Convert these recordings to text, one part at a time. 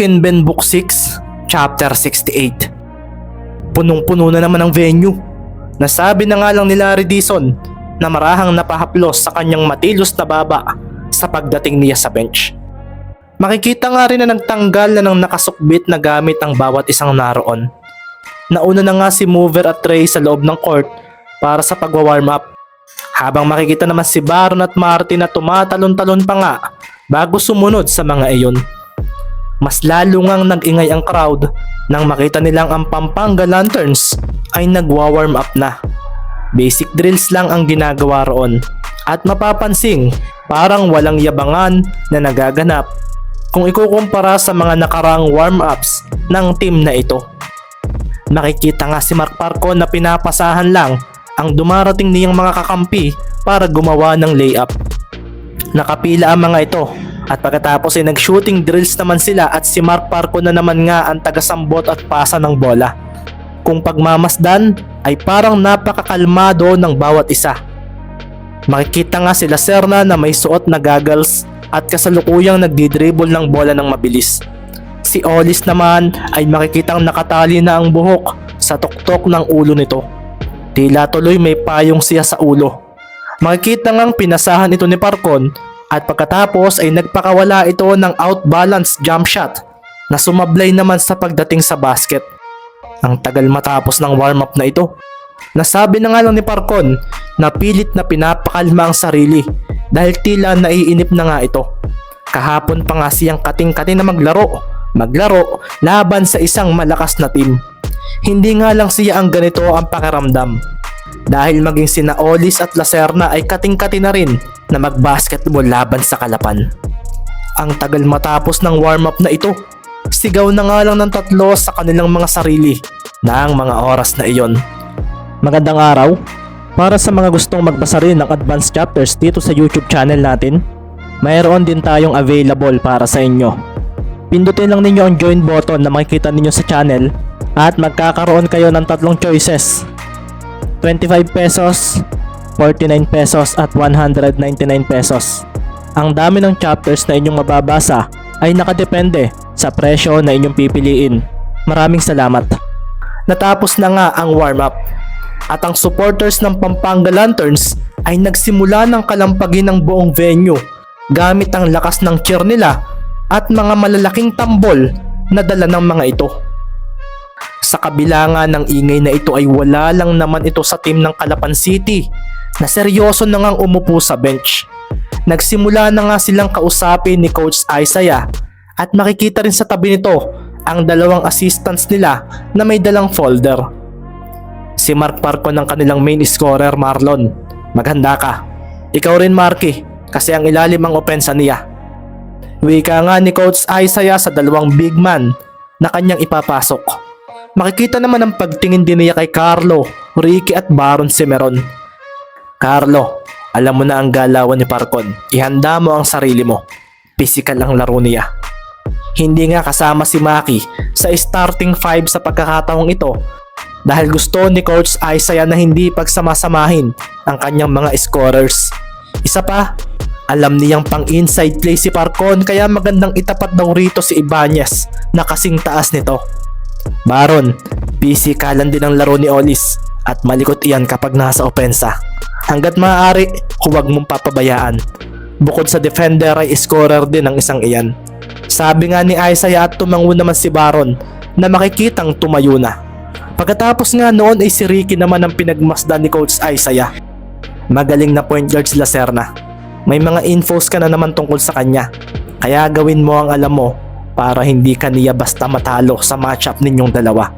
Shinben Book 6, Chapter 68. Punong-puno na naman ang venue. Nasabi na nga lang ni Larry Dizon na marahang napahaplos sa kanyang matilos na baba sa pagdating niya sa bench. Makikita nga rin na nagtanggal na ng nakasukbit na gamit ang bawat isang naroon. Nauna na nga si Mover at Trey sa loob ng court para sa pagwa-warm up. Habang makikita naman si Baron at Martin na tumatalon-talon pa nga bago sumunod sa mga iyon. Mas lalo ngang nag-ingay ang crowd nang makita nilang ang Pampanga Lanterns ay nagwa-warm up na. Basic drills lang ang ginagawa roon at mapapansing parang walang yabangan na nagaganap kung ikukumpara sa mga nakaraang warm-ups ng team na ito. Makikita nga si Mark Parco na pinapasahan lang ang dumarating niyang mga kakampi para gumawa ng layup. Nakapila ang mga ito at pagkatapos ay nag-shooting drills naman sila at si Mark Parco na naman nga ang tagasambot at pasa ng bola. Kung pagmamasdan ay parang napakakalmado ng bawat isa. Makikita nga sila Serna na may suot na goggles at kasalukuyang nagdidribble ng bola ng mabilis. Si Olis naman ay makikitang nakatali na ang buhok sa tuktok ng ulo nito. Tila tuloy may payong siya sa ulo. Makikita ngang pinasahan ito ni Parcon at pagkatapos ay nagpakawala ito ng out-balance jump shot na sumablay naman sa pagdating sa basket. Ang tagal matapos ng warm-up na ito. Nasabi na nga lang ni Parcon na pilit na pinapakalma ang sarili dahil tila naiinip na nga ito. Kahapon pa nga siyang kating-kating na maglaro laban sa isang malakas na team. Hindi nga lang siya ang ganito ang pakiramdam. Dahil maging sina Olis at Lacerna ay kating-kati na rin na magbasketball laban sa Kalapan. Ang tagal matapos ng warm-up na ito, sigaw na nga lang ng tatlo sa kanilang mga sarili na ang mga oras na iyon. Magandang araw! Para sa mga gustong magbasa rin ng advanced chapters dito sa YouTube channel natin, mayroon din tayong available para sa inyo. Pindutin lang ninyo ang join button na makikita ninyo sa channel at magkakaroon kayo ng tatlong choices. 25 pesos, 49 pesos at 199 pesos. Ang dami ng chapters na inyong mababasa ay nakadepende sa presyo na inyong pipiliin. Maraming salamat. Natapos na nga ang warm-up at ang supporters ng Pampanga Lanterns ay nagsimula ng kalampagin ng buong venue gamit ang lakas ng cheer nila at mga malalaking tambol na dala ng mga ito. Sa kabila nga ng ingay na ito ay wala lang naman ito sa team ng Calapan City na seryoso na ngang umupo sa bench. Nagsimula na nga silang kausapin ni Coach Isaiah at makikita rin sa tabi nito ang dalawang assistants nila na may dalang folder. Si Mark Parco ng kanilang main scorer Marlon. Maghanda ka. Ikaw rin Marky kasi ang ilalim ang opensa niya. Wika nga ni Coach Isaiah sa dalawang big man na kanyang ipapasok. Makikita naman ang pagtingin din niya kay Carlo, Ricky at Baron Cimeron. Carlo, alam mo na ang galawan ni Parcon. Ihanda mo ang sarili mo. Physical ang laro niya. Hindi nga kasama si Maki sa starting 5 sa pagkakataong ito dahil gusto ni Coach Isaiah na hindi pagsamasamahin ang kanyang mga scorers. Isa pa, alam niyang pang inside play si Parcon kaya magandang itapat daw rito si Ibanez na kasing taas nito. Baron, pisikalan din ang laro ni Olis at malikot iyan kapag nasa opensa. Hanggat maaari, huwag mong papabayaan. Bukod sa defender ay scorer din ang isang iyan. Sabi nga ni Isaiah at tumango naman si Baron na makikitang tumayo na. Pagkatapos nga noon ay si Ricky naman ang pinagmasdan ni Coach Isaiah. Magaling na point guard si Lacerna. May mga infos ka na naman tungkol sa kanya. Kaya gawin mo ang alam mo para hindi ka niya basta matalo sa matchup ninyong dalawa.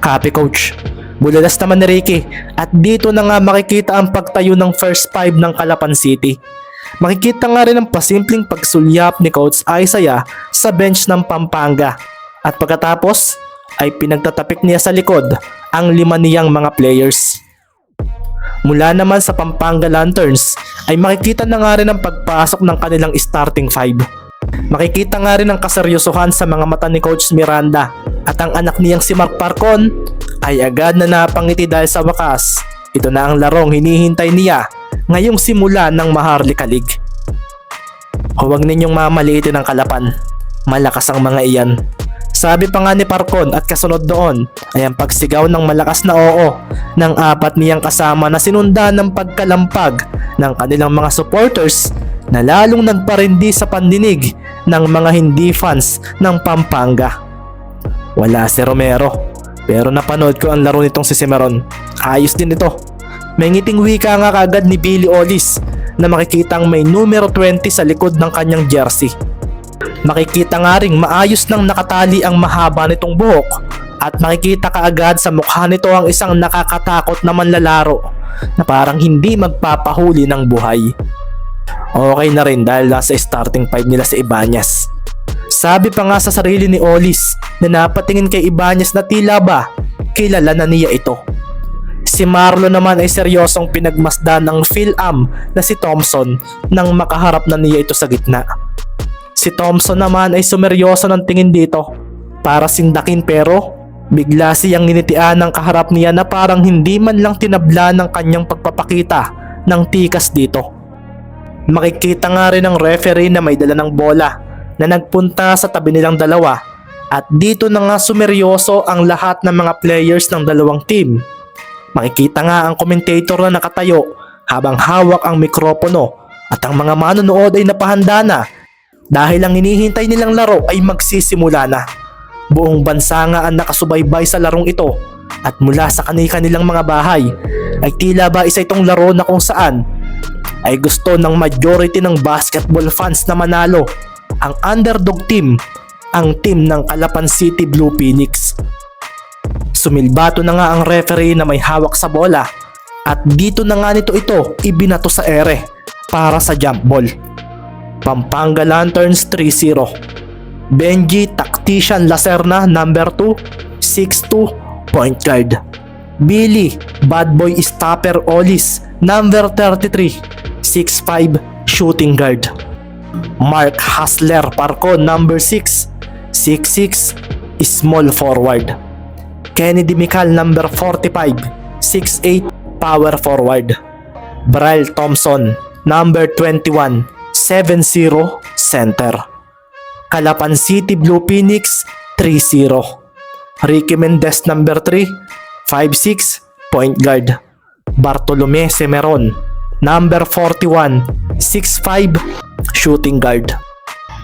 Copy Coach. Bulalas naman ni Ricky at dito na nga makikita ang pagtayo ng first 5 ng Calapan City. Makikita nga rin ang pasimpleng pagsulyap ni Coach Isaiah sa bench ng Pampanga at pagkatapos ay pinagtatapik niya sa likod ang 5 niyang mga players. Mula naman sa Pampanga Lanterns ay makikita na nga rin ang pagpasok ng kanilang starting 5. Makikita nga rin ang kaseryosohan sa mga mata ni Coach Miranda at ang anak niyang si Mark Parcon ay agad na napangiti dahil sa wakas ito na ang larong hinihintay niya ngayong simula ng Maharlika League. Huwag ninyong mamaliitin ang Kalapan. Malakas ang mga iyan. Sabi pa nga ni Parcon at kasunod doon ay ang pagsigaw ng malakas na oo ng apat niyang kasama na sinundan ng pagkalampag ng kanilang mga supporters na lalong nagparindi sa pandinig ng mga hindi fans ng Pampanga. Wala si Romero, pero napanood ko ang laro nitong si Cimarron. Ayos din ito. May ngiting wika nga kagad ni Billy Olis na makikitang may numero 20 sa likod ng kanyang jersey. Makikita nga ring maayos nang nakatali ang mahaba nitong buhok at makikita kaagad sa mukha nito ang isang nakakatakot na manlalaro na parang hindi magpapahuli ng buhay. Okay na rin dahil nasa starting 5 nila si Ibanez. Sabi pa nga sa sarili ni Olis na napatingin kay Ibanez na tila ba kilala na niya ito. Si Marlon naman ay seryosong pinagmasdan ng Phil-Am na si Thompson nang makaharap na niya ito sa gitna. Si Thompson naman ay sumeryoso ng tingin dito para sindakin pero bigla siyang ninitian ng kaharap niya na parang hindi man lang tinabla ng kanyang pagpapakita ng tikas dito. Makikita nga rin ng referee na may dala ng bola na nagpunta sa tabi nilang dalawa at dito na nga sumeryoso ang lahat ng mga players ng dalawang team. Makikita nga ang commentator na nakatayo habang hawak ang mikropono at ang mga manonood ay napahanda na dahil ang hinihintay nilang laro ay magsisimula na. Buong bansa nga ang nakasubaybay sa larong ito at mula sa kanilang mga bahay ay tila ba isa itong laro na kung saan ay gusto ng majority ng basketball fans na manalo ang underdog team, ang team ng Calapan City Blue Phoenix. Sumilbato na nga ang referee na may hawak sa bola at dito na nga nito ito ibinato sa ere para sa jump ball. Pampanga Lanterns 3-0. Benji Tactician Lacerna number 2, 6'2", point guard. Billy Bad Boy Stopper Olis number 33, 6'5", shooting guard. Mark Hasler Parco number 6, 6'6", small forward. Kennedy Mical number 45, 6'8", power forward. Bryl Thompson number 21, 7-0, center. Calapan City Blue Phoenix 3-0. Ricky Mendez number 3, 5'6", point guard. Bartolome Semeron number 41, 6'5", shooting guard.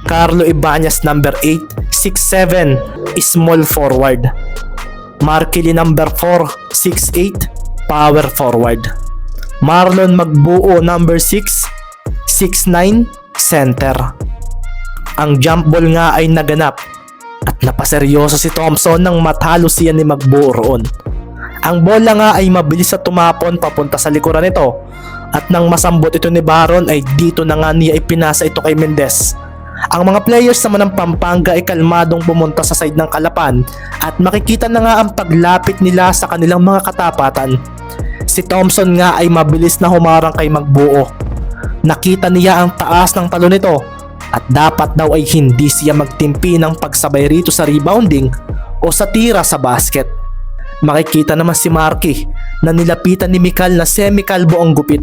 Carlo Ibanez number 8, 6'7", small forward. Markili number 4, 6'8", power forward. Marlon Magbuo number 6, 6'9", center. Ang jump ball nga ay naganap at napaseryoso si Thompson nang matalo siya ni Magbuo roon. Ang bola nga ay mabilis na tumapon papunta sa likuran nito at nang masambot ito ni Baron ay dito na nga niya ipinasa ito kay Mendez. Ang mga players naman ng Pampanga ay kalmadong pumunta sa side ng Calapan at makikita na nga ang paglapit nila sa kanilang mga katapatan. Si Thompson nga ay mabilis na humarang kay Magbuo. Nakita niya ang taas ng talo nito at dapat daw ay hindi siya magtimpi ng pagsabay rito sa rebounding o sa tira sa basket. Makikita naman si Marky na nilapitan ni Mical na semi-kalbo ang gupit.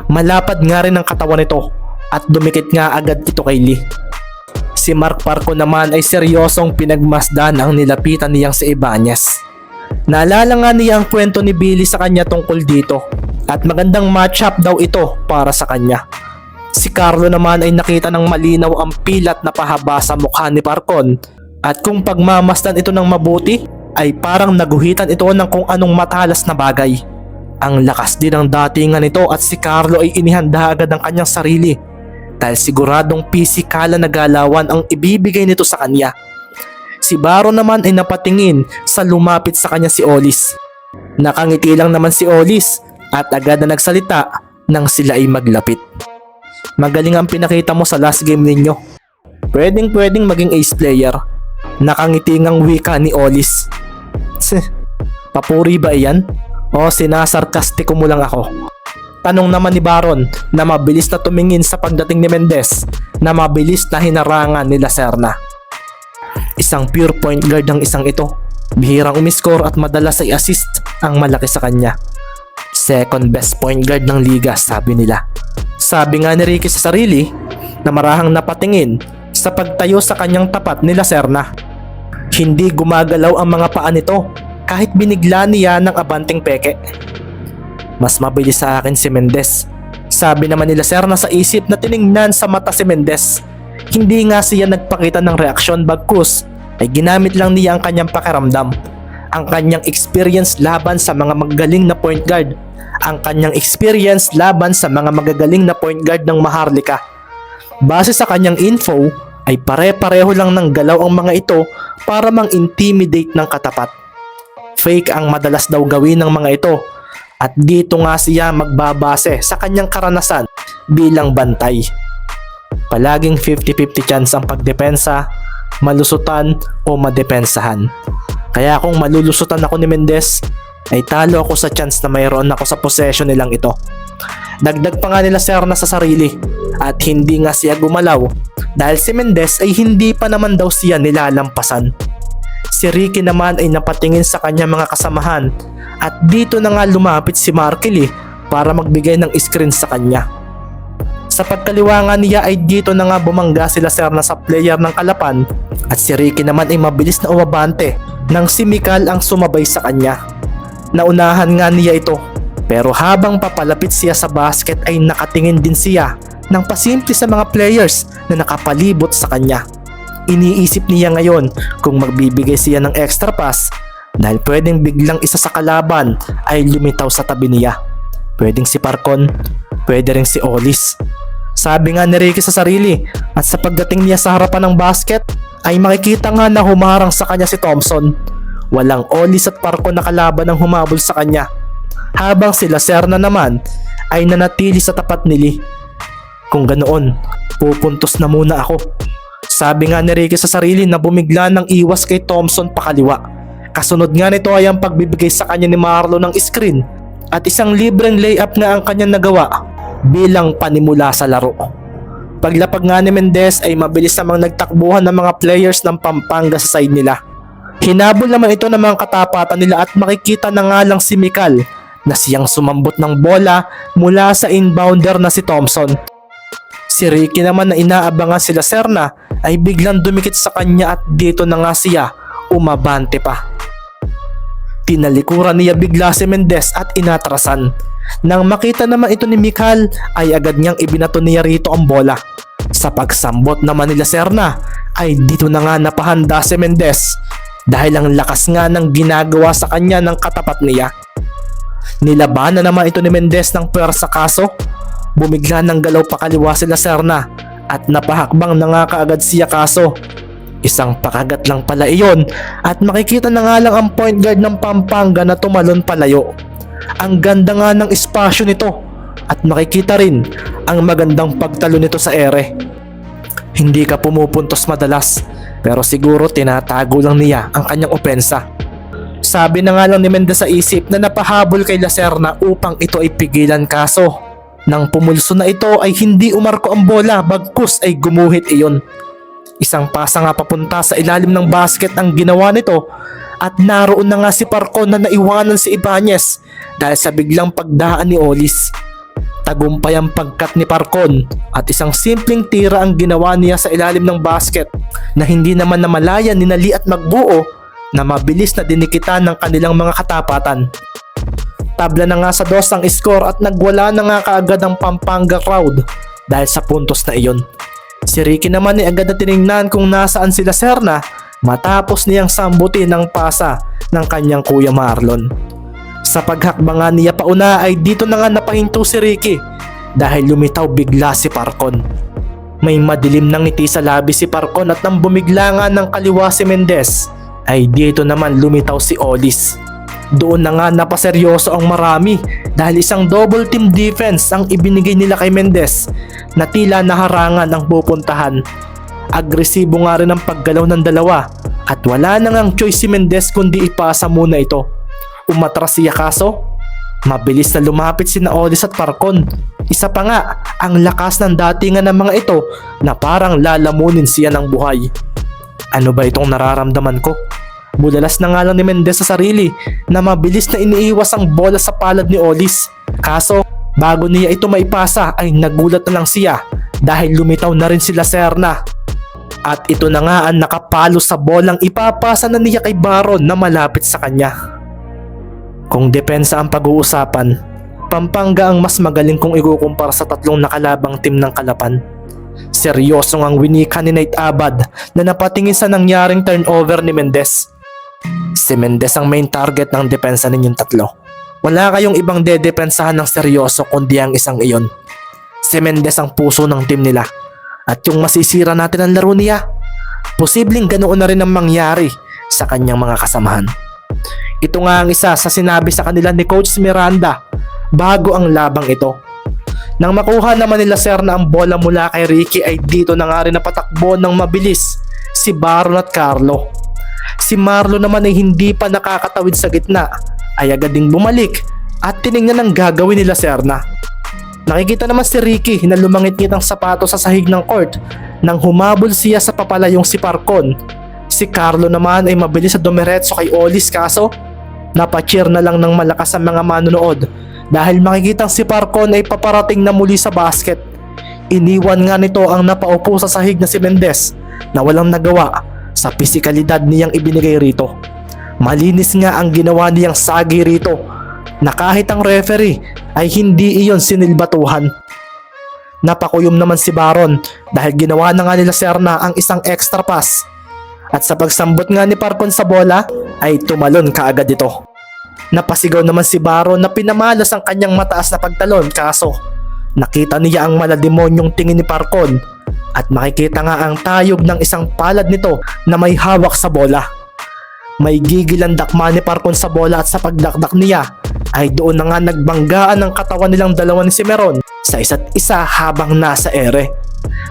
Malapad nga rin ang katawan nito at dumikit nga agad ito kay Lee. Si Mark Parco naman ay seryosong pinagmasdan ang nilapitan niyang si Ibanez. Naalala nga niya ang kwento ni Billy sa kanya tungkol dito at magandang matchup daw ito para sa kanya. Si Carlo naman ay nakita ng malinaw ang pilat na pahaba sa mukha ni Parcon at kung pagmamasdan ito ng mabuti ay parang naguhitan ito ng kung anong matalas na bagay. Ang lakas din ng datingan nito at si Carlo ay inihanda agad ang kanyang sarili dahil siguradong pisikala na galawan ang ibibigay nito sa kanya. Si Baron naman ay napatingin sa lumapit sa kanya si Olis. Nakangiti lang naman si Olis at agad na nagsalita nang sila ay maglapit. Magaling ang pinakita mo sa last game ninyo. Pwedeng maging ace player. Nakangiti ngang wika ni Olis. Papuri ba iyan? O sinasarkastiko mo lang ako? Tanong naman ni Baron na mabilis na tumingin sa pagdating ni Mendez na mabilis na hinarangan ni Lacerna. Isang pure point guard ang isang ito. Bihirang umiscore at madalas ay assist ang malaki sa kanya. Second best point guard ng liga, sabi nila. Sabi nga ni Ricky sa sarili na marahang napatingin sa pagtayo sa kanyang tapat nila Serna. Hindi gumagalaw ang mga paa nito kahit binigla niya ng abanting peke. Mas mabilis sa akin si Mendez. Sabi naman nila Serna sa isip na tiningnan sa mata si Mendez. Hindi nga siya nagpakita ng reaksyon bagkus ay ginamit lang niya ang kanyang pakiramdam. Ang kanyang experience laban sa mga magagaling na point guard. Ang kanyang experience laban sa mga magagaling na point guard ng Maharlika. Base sa kanyang info ay pare-pareho lang ng galaw ang mga ito para mang-intimidate ng katapat. Fake ang madalas daw gawin ng mga ito at dito nga siya magbabase sa kanyang karanasan bilang bantay. Palaging 50-50 chance ang pagdepensa, malusutan o madepensahan. Kaya kung malulusutan ako ni Mendez, ay talo ako sa chance na mayroon ako sa possession nilang ito. Dagdag pa nga nila Serna sa sarili at hindi nga siya gumalaw dahil si Mendez ay hindi pa naman daw siya nilalampasan. Si Ricky naman ay napatingin sa kanya mga kasamahan at dito na nga lumapit si Markely para magbigay ng screen sa kanya. Sa pagkaliwa nga niya ay dito na nga bumangga sila Serna sa player ng Kalapan at si Ricky naman ay mabilis na umabante nang si Mikal ang sumabay sa kanya. Naunahan nga niya ito pero habang papalapit siya sa basket ay nakatingin din siya ng pasimple sa mga players na nakapalibot sa kanya. Iniisip niya ngayon kung magbibigay siya ng extra pass dahil pwedeng biglang isa sa kalaban ay lumitaw sa tabi niya. Pwedeng si Parcon, pwede rin si Olis. Sabi nga ni Ricky sa sarili at sa pagdating niya sa harapan ng basket ay makikita nga na humarang sa kanya si Thompson. Walang Olis at Parcon na kalaban ang humabol sa kanya. Habang sila Serna naman ay nanatili sa tapat ni Lee. Kung ganoon, pupuntos na muna ako. Sabi nga ni Ricky sa sarili na bumigla ng iwas kay Thompson pakaliwa. Kasunod nga nito ay ang pagbibigay sa kanya ni Marlo ng screen at isang libreng layup nga ang kanyang nagawa bilang panimula sa laro. Paglapag nga ni Mendez ay mabilis namang nagtakbuhan ng mga players ng Pampanga sa side nila. Hinabol naman ito ng mga katapatan nila at makikita na nga lang si Mikal na siyang sumambot ng bola mula sa inbounder na si Thompson. Si Ricky naman na inaabangan sila Serna ay biglang dumikit sa kanya at dito na nga siya umabante pa. Tinalikuran niya bigla si Mendez at inatrasan. Nang makita naman ito ni Mikal ay agad niyang ibinato niya rito ang bola. Sa pagsambot naman nila Serna ay dito na nga napahanda si Mendez dahil ang lakas nga ng ginagawa sa kanya ng katapat niya. Nilabanan naman ito ni Mendez ng pwersa kaso bumigla ng galaw pakaliwa sila Serna at napahakbang na nga kaagad siya kaso isang pakagat lang pala iyon at makikita na nga lang ang point guard ng Pampanga na tumalon palayo. Ang ganda nga ng espasyo nito at makikita rin ang magandang pagtalo nito sa ere. Hindi ka pumupuntos madalas pero siguro tinatago lang niya ang kanyang opensa. Sabi na nga lang ni Mendez sa isip na napahabol kay Lacerna upang ito ay pigilan kaso nang pumulso na ito ay hindi umarko ang bola bagkus ay gumuhit iyon. Isang pasa nga papunta sa ilalim ng basket ang ginawa nito at naroon na nga si Parcon na naiwanan si Ibanez dahil sa biglang pagdaan ni Olis. Tagumpay ang pagkat ni Parcon at isang simpleng tira ang ginawa niya sa ilalim ng basket na hindi naman namalayan ni Nali at Magbuo na mabilis na dinikitan ng kanilang mga katapatan. Tabla na nga sa 2 ang score at nagwala na nga kaagad ang Pampanga crowd dahil sa puntos na iyon. Si Ricky naman ay agad na tiningnan kung nasaan sila Serna matapos niyang sambutin ng pasa ng kanyang kuya Marlon. Sa paghakbangan niya pauna ay dito na nga napahinto si Ricky dahil lumitaw bigla si Parcon. May madilim na ngiti sa labi si Parcon at nang bumigla nga ng kaliwa si Mendez ay dito naman lumitaw si Olis. Doon na nga napaseryoso ang marami dahil isang double team defense ang ibinigay nila kay Mendez na tila naharangan ang pupuntahan. Agresibo nga rin ang paggalaw ng dalawa at wala na ngang choice si Mendez kundi ipasa muna ito. Umatras siya kaso mabilis na lumapit sina Olis at Parcon. Isa pa nga ang lakas ng datingan ng mga ito na parang lalamunin siya ng buhay. Ano ba itong nararamdaman ko? Bulalas na nga lang ni Mendez sa sarili na mabilis na iniiwas ang bola sa palad ni Olis. Kaso bago niya ito maipasa ay nagulat na lang siya dahil lumitaw na rin sila Serna. At ito na nga ang nakapalo sa bolang ipapasa na niya kay Baron na malapit sa kanya. Kung depensa ang pag-uusapan, Pampanga ang mas magaling kung ikukumpara sa tatlong nakalabang team ng Kalapan. Seryosong ang winika ni Knight Abad na napatingin sa nangyaring turnover ni Mendez. Si Mendez ang main target ng depensa ninyong tatlo. Wala kayong ibang dedepensahan ng seryoso kundi ang isang iyon. Si Mendez ang puso ng team nila. At yung masisira natin ang laro niya, posibleng ganoon na rin ang mangyari sa kanyang mga kasamahan. Ito nga ang isa sa sinabi sa kanila ni Coach Miranda bago ang labang ito. Nang makuha naman nila Serna ang bola mula kay Ricky ay dito na nga rin napatakbo ng mabilis si Baron at Carlo. Si Marlo naman ay hindi pa nakakatawid sa gitna ay agad ding bumalik at tiningnan ang gagawin nila Serna. Nakikita naman si Ricky na lumangit-ngit ang sapato sa sahig ng court nang humabol siya sa papalayong si Parcon. Si Carlo naman ay mabilis sa dumiretso kay Olis kaso napacheer na lang ng malakas ang mga manonood dahil makikitang si Parcon ay paparating na muli sa basket. Iniwan nga nito ang napaupo sa sahig na si Mendez na walang nagawa sa pisikalidad niyang ibinigay rito. Malinis nga ang ginawa niyang sagi rito na kahit ang referee ay hindi iyon sinilbatuhan. Napakuyom naman si Baron dahil ginawa na nga nila Serna ang isang extra pass. At sa pagsambot nga ni Parcon sa bola ay tumalon kaagad ito. Napasigaw naman si Baron na pinamalas ang kanyang mataas na pagtalon kaso nakita niya ang malademonyong tingin ni Parcon at makikita nga ang tayog ng isang palad nito na may hawak sa bola. May gigil ang dakma ni Parcon sa bola at sa pagdakdak niya ay doon na nga nagbanggaan ang katawan nilang dalawa ni Cimeron sa isa't isa habang nasa ere.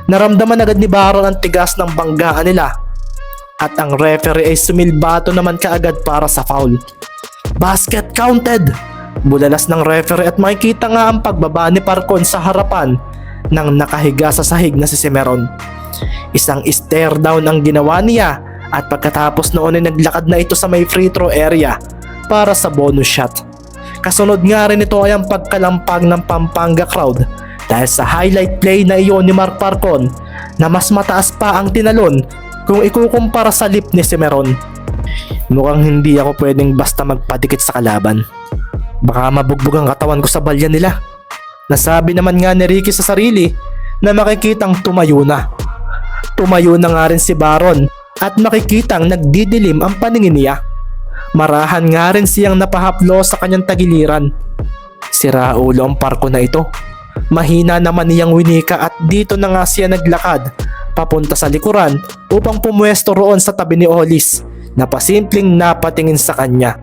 Naramdaman agad ni Baron ang tigas ng banggaan nila at ang referee ay sumilbato naman kaagad para sa foul. Basket counted! Bulalas ng referee at makikita nga ang pagbaba ni Parcon sa harapan ng nakahiga sa sahig na si Cimeron. Isang stare down ang ginawa niya at pagkatapos noon ay naglakad na ito sa may free throw area para sa bonus shot. Kasunod nga rin ito ay ang pagkalampag ng Pampanga crowd dahil sa highlight play na iyon ni Mark Parcon na mas mataas pa ang tinalon kung ikukumpara sa lip ni Cimeron. Mukhang hindi ako pwedeng basta magpadikit sa kalaban. Baka mabugbog ang katawan ko sa balya nila. Nasabi naman nga ni Ricky sa sarili na makikitang tumayo na. Tumayo na nga rin si Baron at makikitang nagdidilim ang paningin niya. Marahan nga rin siyang napahaplo sa kanyang tagiliran. Sira ulo ang Parcon na ito. Mahina naman niyang winika at dito na nga siya naglakad papunta sa likuran upang pumwesto roon sa tabi ni Olis na pasimpleng napatingin sa kanya.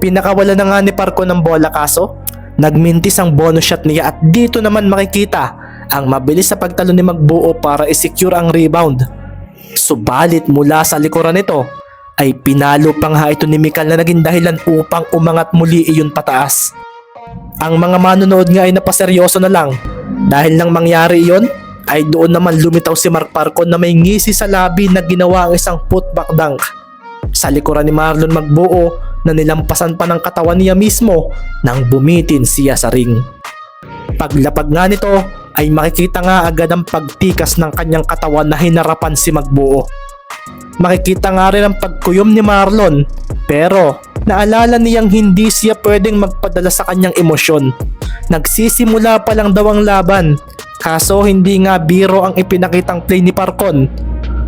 Pinakawala na nga ni Parcon ng bola kaso nagmintis ang bonus shot niya at dito naman makikita ang mabilis sa pagtalo ni Magbuo para i-secure ang rebound. Subalit mula sa likuran nito ay pinalo pa nga ito ni Mikal na naging dahilan upang umangat muli iyon pataas. Ang mga manonood nga ay napaseryoso na lang dahil nang mangyari iyon ay doon naman lumitaw si Mark Parcon na may ngisi sa labi na ginawa ang isang putback dunk sa likuran ni Marlon Magbuo na nilampasan pa ng katawan niya mismo nang bumitin siya sa ring. Paglapag nga nito ay makikita nga agad ang pagtikas ng kanyang katawan na hinarapan si Magbuo. Makikita nga rin ang pagkuyom ni Marlon pero naalala niyang hindi siya pwedeng magpadala sa kanyang emosyon. Nagsisimula pa lang daw ang laban kaso hindi nga biro ang ipinakitang play ni Parcon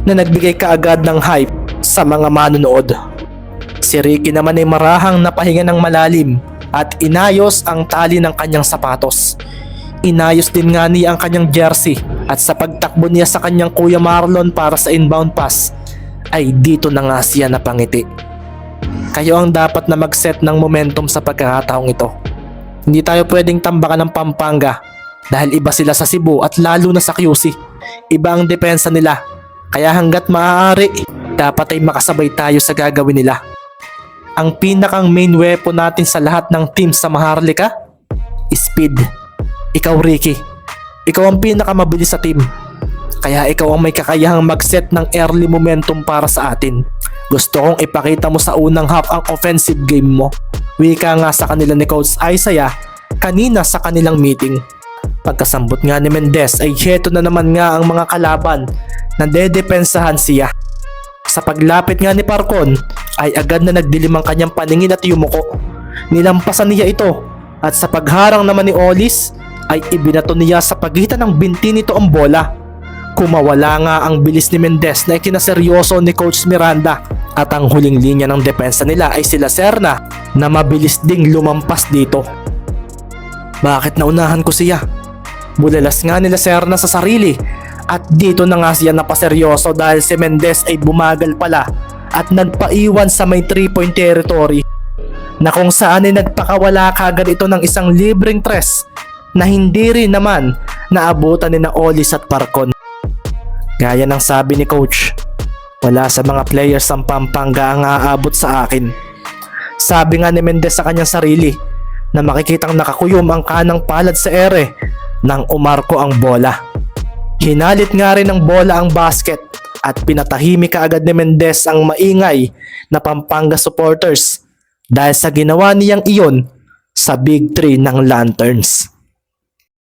na nagbigay kaagad ng hype sa mga manonood. Si Ricky naman ay marahang napahinga ng malalim at inayos ang tali ng kanyang sapatos. Inayos din nga niya ang kanyang jersey at sa pagtakbo niya sa kanyang kuya Marlon para sa inbound pass ay dito na nga siya napangiti. Kayo ang dapat na mag-set ng momentum sa pagkakataong ito. Hindi tayo pwedeng tambakan ng Pampanga dahil iba sila sa Cebu at lalo na sa QC. Iba ang depensa nila kaya hanggat maaari dapat ay makasabay tayo sa gagawin nila. Ang pinakang main weapon natin sa lahat ng team sa Maharlika, speed. Ikaw Ricky, ikaw ang pinakamabilis sa team. Kaya ikaw ang may kakayahang mag-set ng early momentum para sa atin. Gusto kong ipakita mo sa unang half ang offensive game mo. Wika nga sa kanila ni Coach Isaiah kanina sa kanilang meeting. Pagkasambot nga ni Mendez ay heto na naman nga ang mga kalaban na dedepensahan siya. Sa paglapit nga ni Parcon ay agad na nagdilim ang kanyang paningin at yumuko. Nilampasan niya ito at sa pagharang naman ni Olis ay ibinato niya sa pagitan ng binti nito ang bola. Kumawala nga ang bilis ni Mendez na ikinaseryoso ni Coach Miranda at ang huling linya ng depensa nila ay sila Serna na mabilis ding lumampas dito. Bakit naunahan ko siya? Bulalas nga nila Serna sa sarili at dito na nga siya napaseryoso dahil si Mendez ay bumagal pala at nagpaiwan sa may 3-point territory na kung saan ay nagpakawala kagad ito ng isang libreng tres na hindi rin naman naabutan ni na Olis at Parcon. Gaya ng sabi ni Coach, wala sa mga players ang Pampanga ang aabot sa akin. Sabi nga ni Mendez sa kanyang sarili na makikitang nakakuyom ang kanang palad sa ere nang umarko ang bola. Hinalit nga rin ng bola ang basket at pinatahimik kaagad ni Mendez ang maingay na Pampanga supporters dahil sa ginawa niyang iyon sa Big 3 ng Lanterns.